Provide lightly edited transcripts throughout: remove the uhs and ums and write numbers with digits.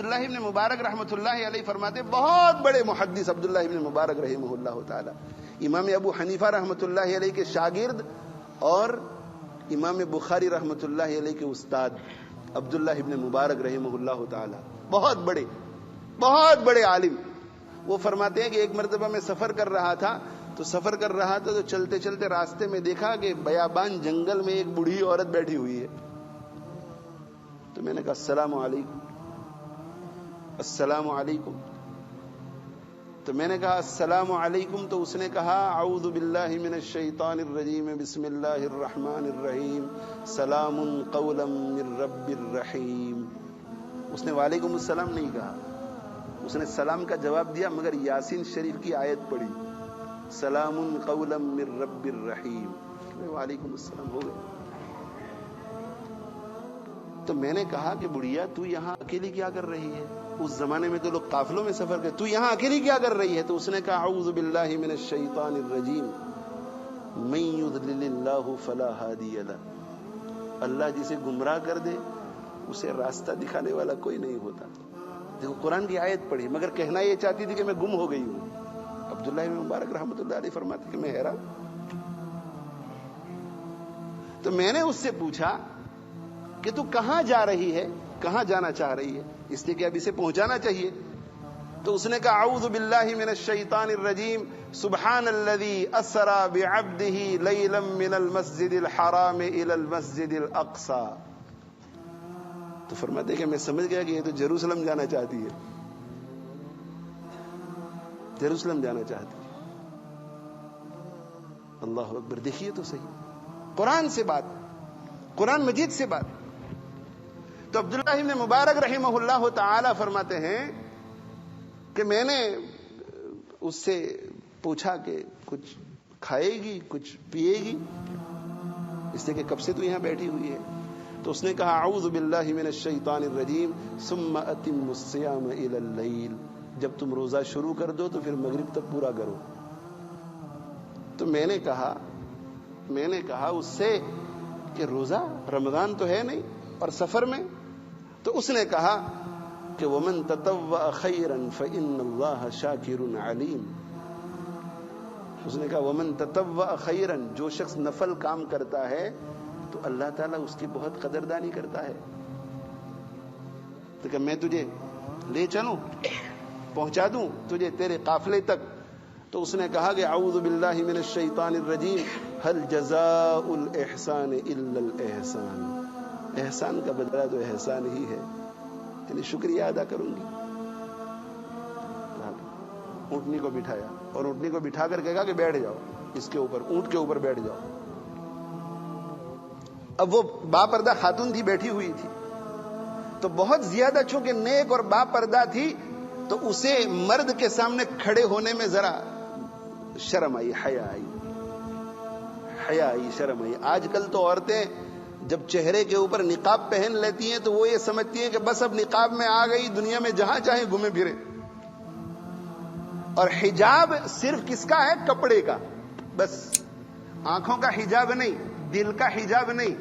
عبداللہ ابن مبارک رحمۃ اللہ علیہ فرماتے، بہت بڑے محدث عبداللہ ابن مبارک رحمہ اللہ تعالی، امام ابو حنیفہ رحمۃ اللہ علیہ کے شاگرد اور امام بخاری رحمۃ اللہ علیہ کے استاد عبداللہ ابن مبارک رحمہ اللہ تعالی، بہت بڑے عالم. وہ فرماتے ہیں کہ ایک مرتبہ میں سفر کر رہا تھا تو چلتے چلتے راستے میں دیکھا کہ بیابان جنگل میں ایک بوڑھی عورت بیٹھی ہوئی ہے. تو میں نے کہا السلام علیکم، السلام علیکم. تو میں نے کہا السلام علیکم، تو اس نے کہا اعوذ باللہ من الشیطان الرجیم بسم اللہ الرحمن الرحیم سلام قولا من رب الرحیم. اس نے وعلیکم السلام نہیں کہا، اس نے سلام کا جواب دیا مگر یاسین شریف کی آیت پڑھی، سلام قولا من رب الرحیم. وعلیکم السلام ہو گئے. تو میں نے کہا کہ بڑھیا تو یہاں اکیلی کیا کر رہی ہے؟ اس زمانے میں تو لوگ قافلوں میں سفر کرتے، تو یہاں اکیلی کیا کر رہی ہے؟ تو اس نے کہا اعوذ باللہ من الشیطان الرجیم من یضلل اللہ فلا ہادی لہ. اللہ جسے گمراہ کر دے اسے راستہ دکھانے والا کوئی نہیں ہوتا. دیکھو قرآن کی آیت پڑھی مگر کہنا یہ چاہتی تھی کہ میں گم ہو گئی ہوں. عبداللہ بن مبارک رحمۃ اللہ علیہ فرماتے کہ میں حیران. تو میں نے اس سے پوچھا کہ تو کہاں جا رہی ہے، کہاں جانا چاہ رہی ہے، اس لیے کہ اب اسے پہنچانا چاہیے. تو اس نے کہا اعوذ باللہ من الشیطان الرجیم سبحان الذی اسری بعبدہ لیلا من المسجد الحرام الى المسجد الاقصی. تو فرماتے کہ میں سمجھ گیا کہ یہ تو جیروسلم جانا چاہتی ہے، جیروسلم جانا چاہتی ہے. اللہ اکبر. دیکھیے تو صحیح، قرآن سے بات، قرآن مجید سے بات. تو عبداللہ ابن مبارک رحمہ اللہ تعالی فرماتے ہیں کہ میں نے اس سے پوچھا کہ کچھ کھائے گی، کچھ پیے گی، اس لیے کہ کب سے تو یہاں بیٹھی ہوئی ہے. تو اس نے کہا اعوذ باللہ من الشیطان الرجیم ثم اتم الصیام الی اللیل. جب تم روزہ شروع کر دو تو پھر مغرب تک پورا کرو. تو میں نے کہا اس سے کہ روزہ رمضان تو ہے نہیں اور سفر میں. تو اس نے کہا کہ ومن تطوع خیرا فإن اللہ شاکر علیم. اس نے کہا ومن تطوع خیرا، جو شخص نفل کام کرتا ہے تو اللہ تعالیٰ اس کی بہت قدردانی کرتا ہے. تو کہ میں تجھے لے چلوں، پہنچا دوں تجھے تیرے قافلے تک. تو اس نے کہا کہ اعوذ باللہ من الشیطان الرجیم هل جزاء الاحسان الا الاحسان. احسان کا بدلہ تو احسان ہی ہے، یعنی شکریہ ادا کروں گی. اونٹنی کو بٹھایا اور اونٹنی کو بٹھا کر کہا کہ بیٹھ جاؤ اس کے اوپر، اونٹ کے اوپر بیٹھ جاؤ. اب وہ باپردہ خاتون تھی، بیٹھی ہوئی تھی، تو بہت زیادہ چونکہ نیک اور باپردہ تھی تو اسے مرد کے سامنے کھڑے ہونے میں ذرا شرم آئی، حیا آئی، شرم آئی. آج کل تو عورتیں جب چہرے کے اوپر نقاب پہن لیتی ہیں تو وہ یہ سمجھتی ہیں کہ بس اب نقاب میں آ گئی، دنیا میں جہاں چاہیں گھومے پھرے. اور حجاب صرف کس کا ہے؟ کپڑے کا. بس آنکھوں کا حجاب نہیں، دل کا حجاب نہیں.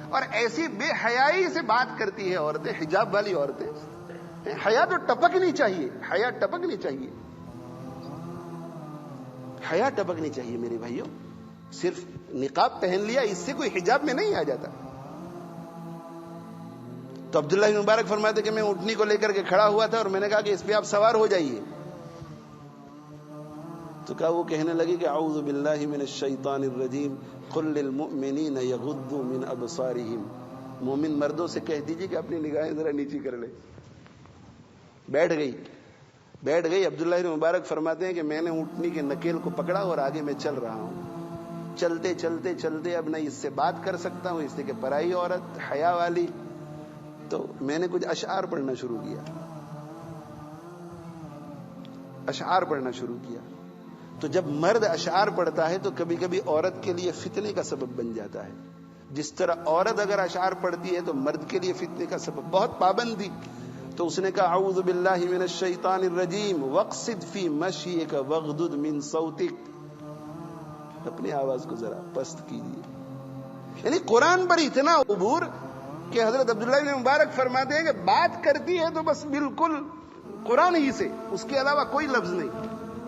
اور ایسی بے حیائی سے بات کرتی ہے عورتیں، حجاب والی عورتیں. حیا تو ٹپکنی چاہیے، حیا ٹپکنی چاہیے، حیا ٹپکنی چاہیے میرے بھائیوں. صرف نقاب پہن لیا اس سے کوئی حجاب میں نہیں آ جاتا. تو عبداللہ بن مبارک فرماتے کہ میں اونٹنی کو لے کر کے کھڑا ہوا تھا اور میں نے کہا کہ اس پہ آپ سوار ہو جائیے. تو کہا وہ کہنے لگی کہ اعوذ باللہ من الشیطان الرجیم قل للمؤمنین یغضوا من ابصارہم. مومن مردوں سے کہہ دیجیے کہ اپنی نگاہیں ذرا نیچی کر لیں. بیٹھ گئی. عبداللہ بن مبارک فرماتے ہیں کہ میں نے اونٹنی کے نکیل کو پکڑا اور آگے میں چل رہا ہوں. چلتے اب میں اس سے بات کر سکتا ہوں، اس لیے کہ پرائی عورت، حیا والی. تو میں نے کچھ اشعار پڑھنا شروع کیا. تو جب مرد اشعار پڑھتا ہے تو کبھی کبھی عورت کے لیے فتنے کا سبب بن جاتا ہے. جس طرح عورت اگر اشعار پڑھتی ہے تو مرد کے لیے فتنے کا سبب. بہت پابند تھی. تو اس نے کہا اعوذ باللہ من الشیطان الرجیم واقصد فی مشیک واغضض من صوتک. اپنی آواز کو ذرا پست کیجیے. یعنی قرآن پر اتنا عبور کہ حضرت عبداللہ ابن مبارک فرماتے ہیں کہ بات کرتی ہے تو بس بالکل قرآن ہی سے، اس کے علاوہ کوئی لفظ نہیں،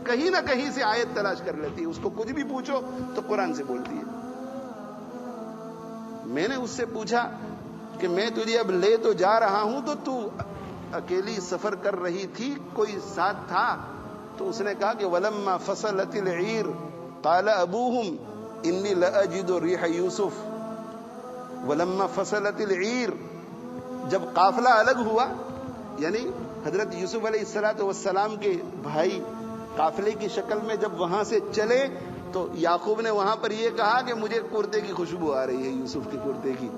کہیں نہ کہیں سے آیت تلاش کر لیتی ہے، اس کو کچھ بھی پوچھو تو قرآن سے بولتی ہے۔ میں نے اس سے پوچھا کہ میں تجھے اب لے تو جا رہا ہوں، تو اکیلی سفر کر رہی تھی، کوئی ساتھ تھا؟ تو اس نے کہا کہ وَلَمَّا فَصَلَتِ الْعِيرُ قَالَ أَبُوهُمْ إِنِّي لَأَجِدُ رِيحَ يُوسُف۔ وَلَمَّا فَصَلَتِ الْعِيرُ، جب قافلہ الگ ہوا، یعنی حضرت یوسف علیہ السلام کے بھائی قافلے کی شکل میں جب وہاں سے چلے تو یعقوب نے وہاں پر یہ کہا کہ مجھے کرتے کی خوشبو آ رہی ہے، یوسف کے کرتے کی۔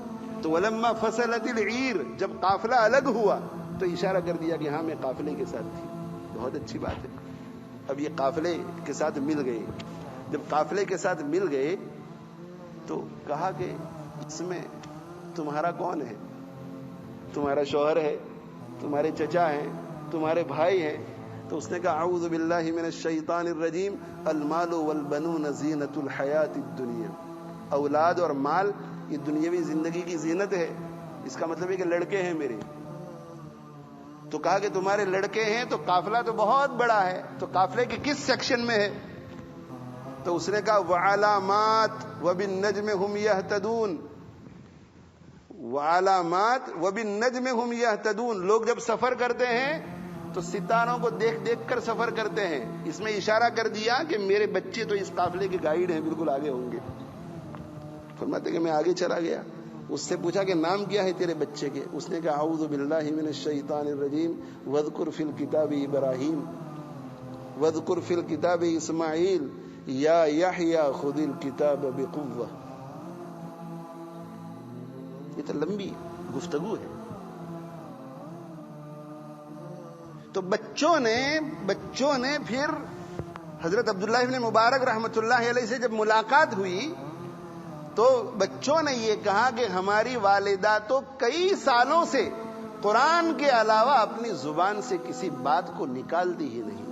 تو وَلَمَّا فَصَلَتِ الْعِيرُ، جب قافلہ الگ ہوا تو اشارہ کر دیا کہ ہاں میں قافلے کے ساتھ تھی۔ بہت اچھی بات ہے۔ اب یہ قافلے کے ساتھ مل گئے، جب قافلے کے ساتھ مل گئے تو کہا کہ اس میں تمہارا کون ہے؟ تمہارا شوہر ہے، تمہارے چچا ہیں، تمہارے بھائی ہیں؟ تو اس نے کہا اعوذ باللہ من الشیطان الرجیم، المال والبنون زینت الحیات الدنیا، اولاد اور مال یہ دنیاوی زندگی کی زینت ہے، اس کا مطلب ہے کہ لڑکے ہیں میرے۔ تو کہا کہ تمہارے لڑکے ہیں، تو قافلہ تو بہت بڑا ہے، تو قافلے کے کس سیکشن میں ہے؟ تو اس نے کہا وعلامات وبالنجم هم يهتدون، وعلامات وبالنجم هم يهتدون، لوگ جب سفر کرتے ہیں تو ستاروں کو دیکھ دیکھ کر سفر کرتے ہیں۔ اس میں اشارہ کر دیا کہ میرے بچے تو اس قافلے کے گائیڈ ہیں، بالکل آگے ہوں گے۔ فرماتے کہ میں آگے چلا گیا، اس سے پوچھا کہ نام کیا ہے تیرے بچے کے؟ اس نے کہا اعوذ باللہ من الشیطان الرجیم واذکر فی الکتاب ابراہیم واذکر فی الکتاب اسماعیل یا یحییٰ خذ الکتاب بقوہ۔ یہ تو لمبی گفتگو ہے۔ تو بچوں نے پھر حضرت عبداللہ ابن مبارک رحمۃ اللہ علیہ سے جب ملاقات ہوئی تو بچوں نے یہ کہا کہ ہماری والدہ تو کئی سالوں سے قرآن کے علاوہ اپنی زبان سے کسی بات کو نکالتی ہی نہیں۔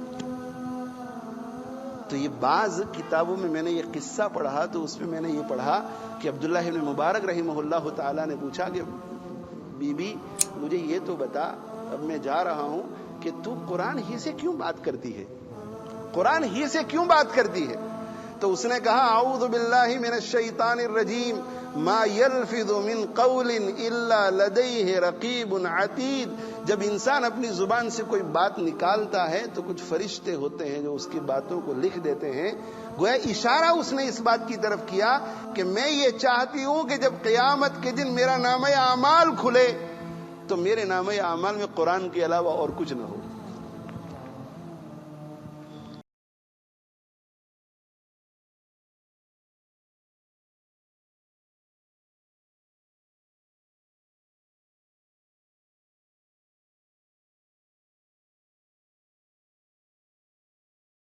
تو یہ بعض کتابوں میں نے یہ قصہ پڑھا، تو اس میں میں نے یہ پڑھا کہ عبداللہ ابن مبارک رحمہ اللہ تعالی نے پوچھا کہ بی بی مجھے یہ تو بتا، اب میں جا رہا ہوں کہ تو قرآن ہی سے کیوں بات کرتی ہے؟ قرآن ہی سے کیوں بات کرتی ہے؟ تو اس نے کہا اعوذ باللہ من الشیطان الرجیم ما یلفظ من قول الا لدیہ رقیب عتید۔ جب انسان اپنی زبان سے کوئی بات نکالتا ہے تو کچھ فرشتے ہوتے ہیں جو اس کی باتوں کو لکھ دیتے ہیں۔ گویا اشارہ اس نے اس بات کی طرف کیا کہ میں یہ چاہتی ہوں کہ جب قیامت کے دن میرا نامہ اعمال کھلے تو میرے نامہ اعمال میں قرآن کے علاوہ اور کچھ نہ ہو۔